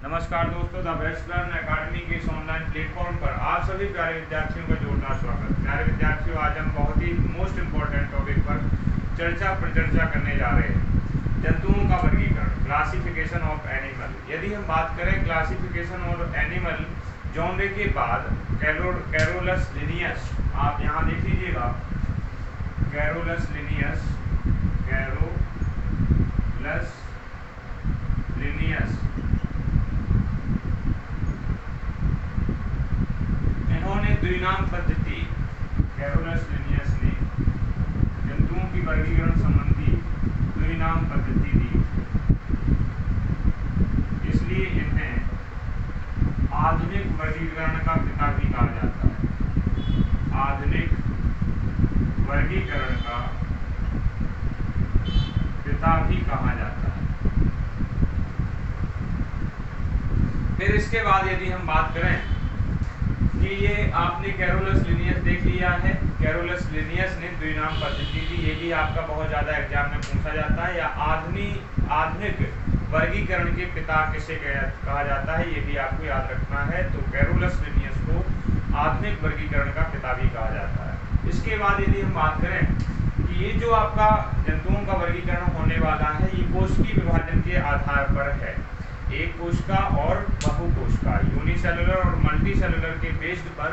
नमस्कार दोस्तों, the best learn academy के इस ऑनलाइन प्लेटफॉर्म पर आप सभी प्यारे विद्यार्थियों का जोरदार स्वागत। प्यारे विद्यार्थियों, आज हम बहुत ही मोस्ट इम्पोर्टेंट टॉपिक पर चर्चा करने जा रहे हैं। जंतुओं का वर्गीकरण, क्लासिफिकेशन ऑफ एनिमल। यदि हम बात करें क्लासिफिकेशन ऑफ एनिमल जॉनरे के बाद कैरोलस लिनियस, आप यहाँ देख लीजिएगा, कैरोलस लिनियस इन्होंने द्विनाम पद्धति, कैरोलस लिनियस ने जंतुओं की वर्गीकरण संबंधी द्विनाम पद्धति दी, इसलिए इन्हें आधुनिक वर्गीकरण का पिता भी कहा जाता है। आधुनिक वर्गीकरण का पिता भी कहा जाता है। फिर इसके बाद यदि हम बात करें कि ये आपने कैरोलस लिनियस देख लिया है, कैरोलस लिनियस ने द्विनाम पद्धति दी, ये भी आपका बहुत ज्यादा एग्जाम में पूछा जाता है। या आधुनिक वर्गीकरण के पिता किसे कहा जाता है, ये भी आपको याद रखना है। तो कैरोलस लिनियस को आधुनिक वर्गीकरण का पिता भी कहा जाता है। इसके बाद यदि हम बात करें कि ये जो आपका जंतुओं का वर्गीकरण होने वाला है, ये कोशिकीय विभाजन के आधार पर है। एक कोशिका और बहुकोशिका, यूनिसेलुलर और मल्टीसेलुलर के बेस्ड पर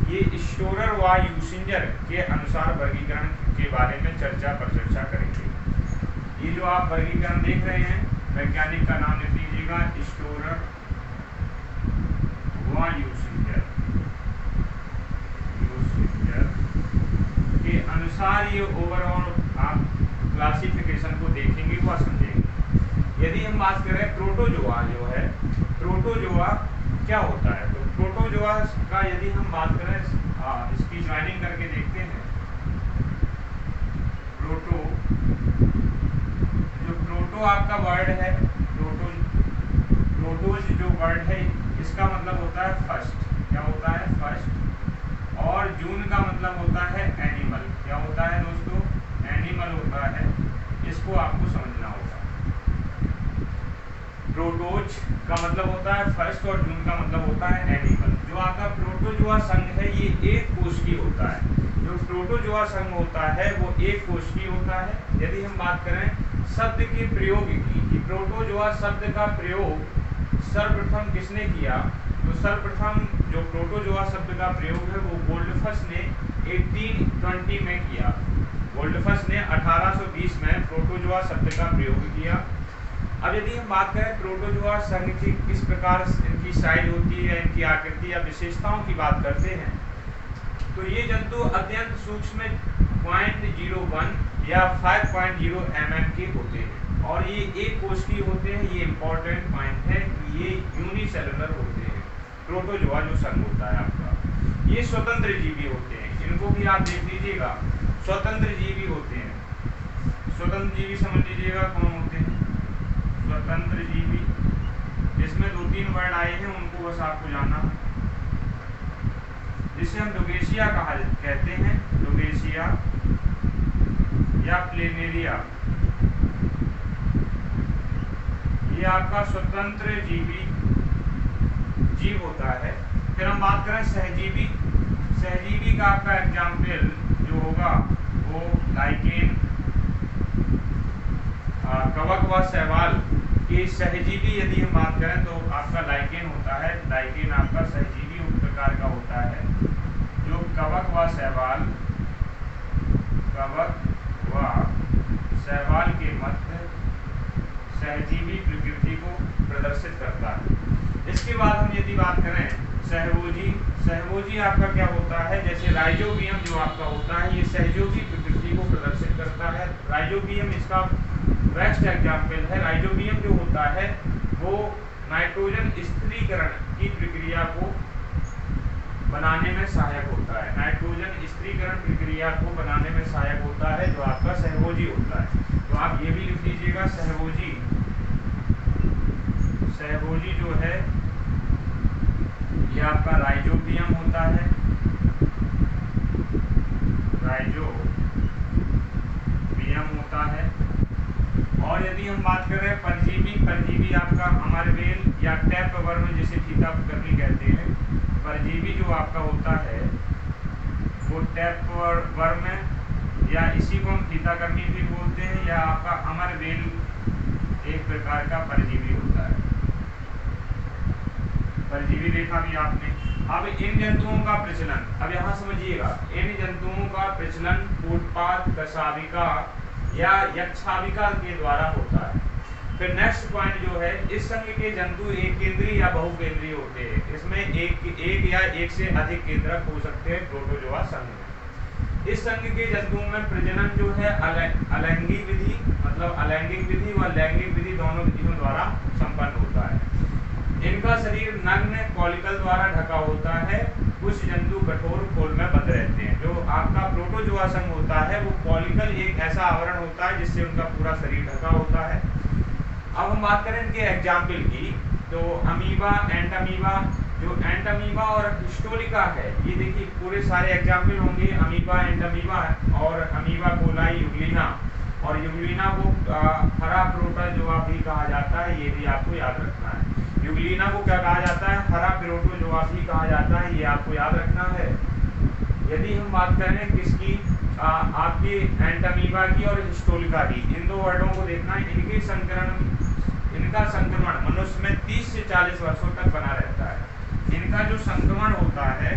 ये स्टोरर व यूसिंजर के अनुसार वर्गीकरण के बारे में चर्चा करेंगे। ये जो आप वर्गीकरण देख रहे हैं, वैज्ञानिक का नाम लिख लीजिएगा, स्टोरर व यूसिंजर के अनुसार ये ओवरऑल आप क्लासिफिकेशन को देखेंगे व समझेंगे। यदि हम बात करें प्रोटोजोआ जो है, प्रोटोजोआ क्या होता है, तो प्रोटोजोआ का यदि हम बात करें, इसकी ज्वाइनिंग करके देखते हैं। प्रोटो आपका वर्ड है, प्रोटोज जो वर्ड है, इसका मतलब होता है फर्स्ट। क्या होता है? फर्स्ट। और जून का मतलब होता है एनिमल। क्या होता है दोस्तों? एनिमल होता है। इसको आपको समझना होगा। प्रोटोज का मतलब होता है फर्स्ट और जून का मतलब होता है एनिमल। जो आपका प्रोटोजोआ संघ है, ये एक कोशिकीय होता है। जो प्रोटोजोआ संघ होता है वो एक कोशिकीय होता है। यदि हम बात करें शब्द के प्रयोग की, कि प्रोटोजोआ शब्द का प्रयोग सर्वप्रथम किसने किया, तो सर्वप्रथम जो प्रोटोजोआ शब्द का प्रयोग है वो गोल्डफस ने 1820 में किया। गोल्डफस ने 1820 में प्रोटोजोआ शब्द का प्रयोग किया। अब यदि हम बात करें प्रोटोजोआ संघ की किस प्रकार इनकी साइज होती है, इनकी आकृति या विशेषताओं की बात करते हैं, तो ये जंतु अत्यंत सूक्ष्म 0.01 या 5.0 mm के होते हैं और ये एक कोशिकीय होते हैं। ये इंपॉर्टेंट पॉइंट है कि ये यूनिसेलुलर होते हैं। प्रोटोजोआ जो संघ होता है आपका, ये स्वतंत्र जीवी होते हैं। इनको भी आप देख लीजिएगा, स्वतंत्र जीवी होते हैं। स्वतंत्र जीवी समझ लीजिएगा कौन होते हैं? स्वतंत्र जीवी, इसमें 2-3 वर्ड आए हैं, उनको बस आपको जानना है। जिसे हम लोगेशिया कहते हैं, लोगेशिया या प्लेनेरिया, ये आपका स्वतंत्र जीव होता है। फिर हम बात करें सहजीवी, सहजीवी का आपका एग्जाम्पल जो होगा वो लाइकेन, कवक व शैवाल के सहजीवी यदि हम बात करें तो आपका लाइकेन होता है। लाइकेन आपका सहजीवी प्रकार का होता है, जो कवक व शैवाल के मध्य सहजीवी प्रकृति को प्रदर्शित करता है। इसके बाद हम यदि बात करें सहभोजी, सहभोजी आपका क्या होता है? जैसे राइजोबियम जो आपका होता है, ये सहयोगी प्रकृति को प्रदर्शित करता है। राइजोबियम इसका बेस्ट एग्जाम्पल है। राइजोबियम जो होता है वो नाइट्रोजन स्थिरीकरण की प्रक्रिया को बनाने में सहायक होता है। नाइट्रोजन स्थिरीकरण प्रक्रिया को बनाने में सहायक होता है, जो आपका सहभोजी होता है। तो आप ये भी लिख लीजिएगा, सहभोजी। सहभोजी जो है ये आपका राइजोबियम होता है। राइजोबियम होता है। और यदि हम बात करें परजीवी, परजीवी आपका अमरवेल या टैप वर्म जिसे फीता कर्मी कहते हैं, परजीवी जो आपका होता है वो टैप वर्म है, या इसी को हम फीता कर्मी भी बोलते हैं, या आपका अमरवेल एक प्रकार का परजीवी होता है। परजीवी देखा भी आपने। अब इन जंतुओं का प्रचलन, अब यहाँ समझिएगा, इन जंतुओं का प्रचलन फुटपाथ, कशाविका या यक्षाविका के द्वारा होता है। फिर नेक्स्ट पॉइंट जो है, इस संघ के जंतु एक केंद्रीय या बहुकेंद्रीय होते हैं। इसमें एक या एक से अधिक केंद्रक हो सकते हैं प्रोटोजोआ संघ में। इस संघ के जंतुओं में प्रजनन जो है अलैंगिक विधि, मतलब अलैंगिक विधि व लैंगिक विधि दोनों विधियों द्वारा संपन्न होता है। इनका शरीर नग्न कॉलिकल द्वारा ढका होता है। कुछ जंतु कठोर खोल में बंद रहते हैं। जो आपका प्रोटोजोआ संघ होता है वो कॉलिकल एक ऐसा आवरण होता है जिससे उनका पूरा शरीर ढका होता है। अब हम बात करें इनके एग्जाम्पल की, तो अमीबा, एंटअमीबा, जो एंटअमीबा और हिस्टोलिका है, ये देखिए पूरे सारे एग्जाम्पल होंगे, अमीबा, एंटअमीबा और अमीबा कोलाई, यूग्लिना, और यूग्लिना को हरा प्रोटोजोआ भी कहा जाता है, ये भी आपको याद रखना है। यूग्लिना को क्या कहा जाता है? हरा प्रोटोजोआ भी कहा जाता है, ये आपको याद रखना है। यदि हम बात करें किसकी, आपकी एंटअमीबा की और हिस्टोलिका की, इन दो वर्डों को देखना है। इनका संक्रमण मनुष्य में 30 से 40 वर्षों तक बना रहता है। इनका जो संक्रमण होता है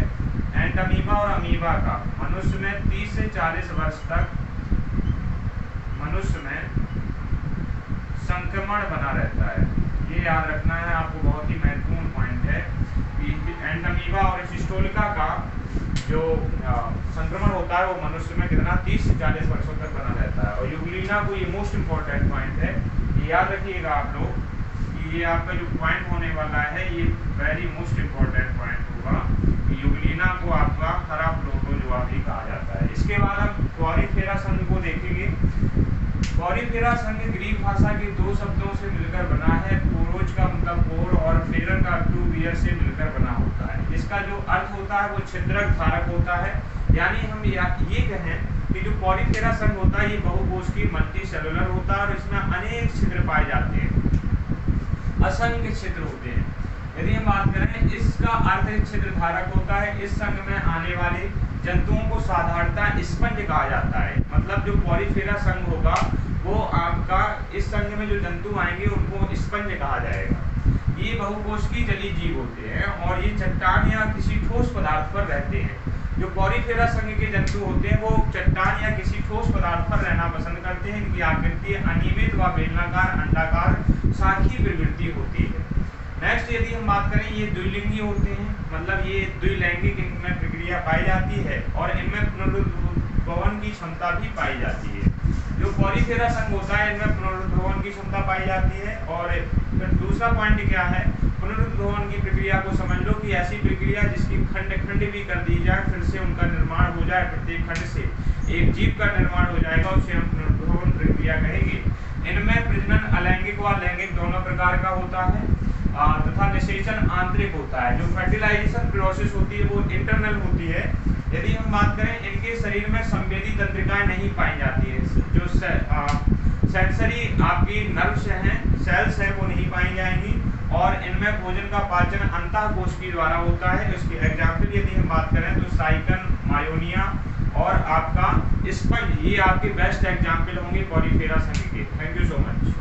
एंटअमीबा और अमीबा का, मनुष्य में 30 से 40 वर्ष तक मनुष्य में संक्रमण बना रहता है। ये याद रखना है आपको, बहुत ही महत्वपूर्ण पॉइंट है कि एंटअमीबा और हिस्टोलिका का जो संक्रमण होता है वो मनुष्य में कितना 30 से 40 वर्षों तक बना रहता है। और यूग्लिना को, ये मोस्ट इंपॉर्टेंट पॉइंट है, ये याद रखिएगा आप लोग कि ये आपका जो पॉइंट होने वाला है ये वेरी मोस्ट इंपॉर्टेंट पॉइंट होगा। यूग्लिना को आपका हरा प्रोटोजोआ भी कहा जाता है। इसके बाद हम पॉरीफेरा संघ को देखेंगे। पॉरीफेरा संघ ग्रीक भाषा के दो शब्दों से मिलकर बना है। पोरोज का मतलब पोर और फेरर का टू बियर से मिलकर बना होता है। इसका जो अर्थ होता है वो छिद्रक धारक होता है। यानी हम ये कहें कि जो पॉलीफेरा संघ होता है ये बहुकोशिकीय मल्टी सेलुलर होता है और इसमें अनेक छिद्र पाए जाते हैं, असंख्य छिद्र होते हैं। यदि हम बात करें, इसका अर्थ छिद्र धारक होता है। इस संघ में आने वाले जंतुओं को साधारणतः स्पंज कहा जाता है। मतलब जो पॉलीफेरा संघ होगा वो आपका, इस संघ में जो जंतु आएंगे उनको स्पंज कहा जाएगा। ये बहुकोशिकीय जलीय जीव होते हैं और ये चट्टान या किसी ठोस पदार्थ पर रहते हैं। जो पॉलीफेरा संघ के जंतु होते हैं वो चट्टान या किसी ठोस पदार्थ पर रहना पसंद करते हैं। इनकी आकृति अनियमित व बेलनाकार अंडाकार शाखीय प्रवृत्ति होती है। नेक्स्ट यदि हम बात करें, ये द्विलिंगी होते हैं, मतलब ये द्विलैंगिक इनमें प्रक्रिया पाई जाती है और इनमें पुनरुद्भवन की क्षमता भी पाई जाती है। जो पॉलीफेरा संघ होता है इनमें पुनरुद्भवन की क्षमता पाई जाती है। और फिर दूसरा पॉइंट क्या है, पुनरुद्भवन की प्रक्रिया को समझ लो कि ऐसी प्रक्रिया जिसकी खंड खंड भी कर दी जाए, फिर से उनका निर्माण हो जाए, प्रत्येक खंड से एक जीव का निर्माण हो जाएगा, उसे हम पुनरुद्भवन प्रक्रिया कहेंगे। इनमें प्रजनन अलैंगिक व लैंगिक दोनों प्रकार का होता है तथा निषेचन आंतरिक होता है। जो फर्टिलाइजेशन प्रोसेस होती है वो इंटरनल होती है। यदि हम बात करें, इनके शरीर में संवेदी तंत्रिकाएं नहीं पाई जाती है। जो सेंसरी आपकी नर्व्स हैं, सेल्स हैं, वो नहीं पाई जाएंगी। और इनमें भोजन का पाचन अंतःकोशिकीय द्वारा होता है। इसके एग्जाम्पल यदि हम बात करें तो साइकन, मायोनिया और आपका स्पंज, ये आपके बेस्ट एग्जाम्पल होंगे पॉलीफेरा संघ के। Thank you so much.